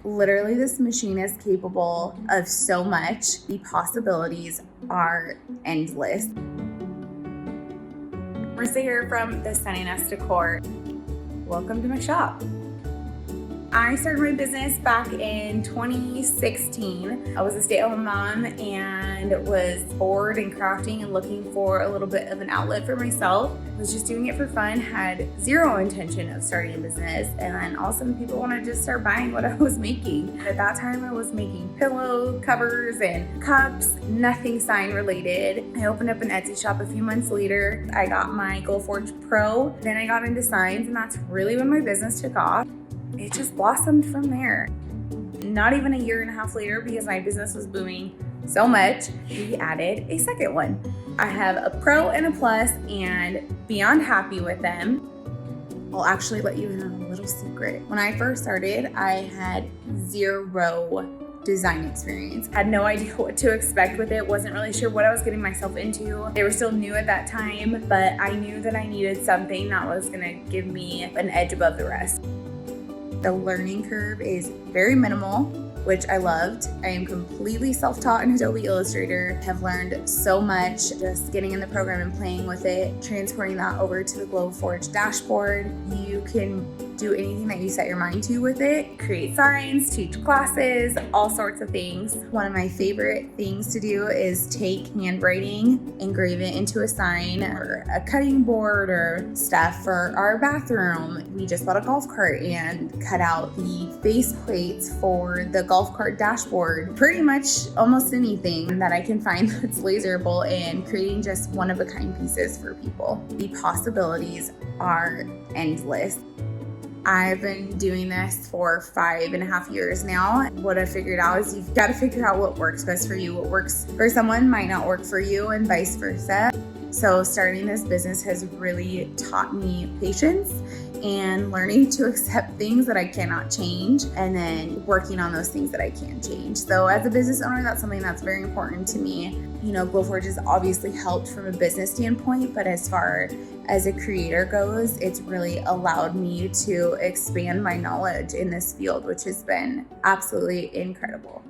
Literally, this machine is capable of so much. The possibilities are endless. Marissa here from the Sunny Nest Decor. Welcome to my shop. I started my business back in 2016. I was a stay-at-home mom and was bored and crafting and looking for a little bit of an outlet for myself. I was just doing it for fun, had zero intention of starting a business, and then all of a sudden people wanted to start buying what I was making. At that time I was making pillow covers and cups, nothing sign related. I opened up an Etsy shop a few months later. I got my Glowforge Pro, then I got into signs, and that's really when my business took off. It just blossomed from there. Not even a year and a half later, because my business was booming so much, we added a second one. I have a Pro and a Plus and beyond happy with them. I'll actually let you in on a little secret. When I first started, I had zero design experience. Had no idea what to expect with it, wasn't really sure what I was getting myself into. They were still new at that time, but I knew that I needed something that was gonna give me an edge above the rest. The learning curve is very minimal, which I loved. I am completely self-taught in Adobe Illustrator. Have learned so much just getting in the program and playing with it, transporting that over to the Glowforge dashboard. You can do anything that you set your mind to with it. Create signs, teach classes, all sorts of things. One of my favorite things to do is take handwriting, engrave it into a sign or a cutting board or stuff for our bathroom. We just bought a golf cart and cut out the face plates for the golf cart dashboard. Pretty much almost anything that I can find that's laserable, and creating just one-of-a-kind pieces for people. The possibilities are endless. I've been doing this for 5.5 years now. What I figured out is you've got to figure out what works best for you. What works for someone might not work for you, and vice versa. So starting this business has really taught me patience and learning to accept things that I cannot change, and then working on those things that I can change. So as a business owner, that's something that's very important to me. You know, Glowforge has obviously helped from a business standpoint, but as far as a creator goes, it's really allowed me to expand my knowledge in this field, which has been absolutely incredible.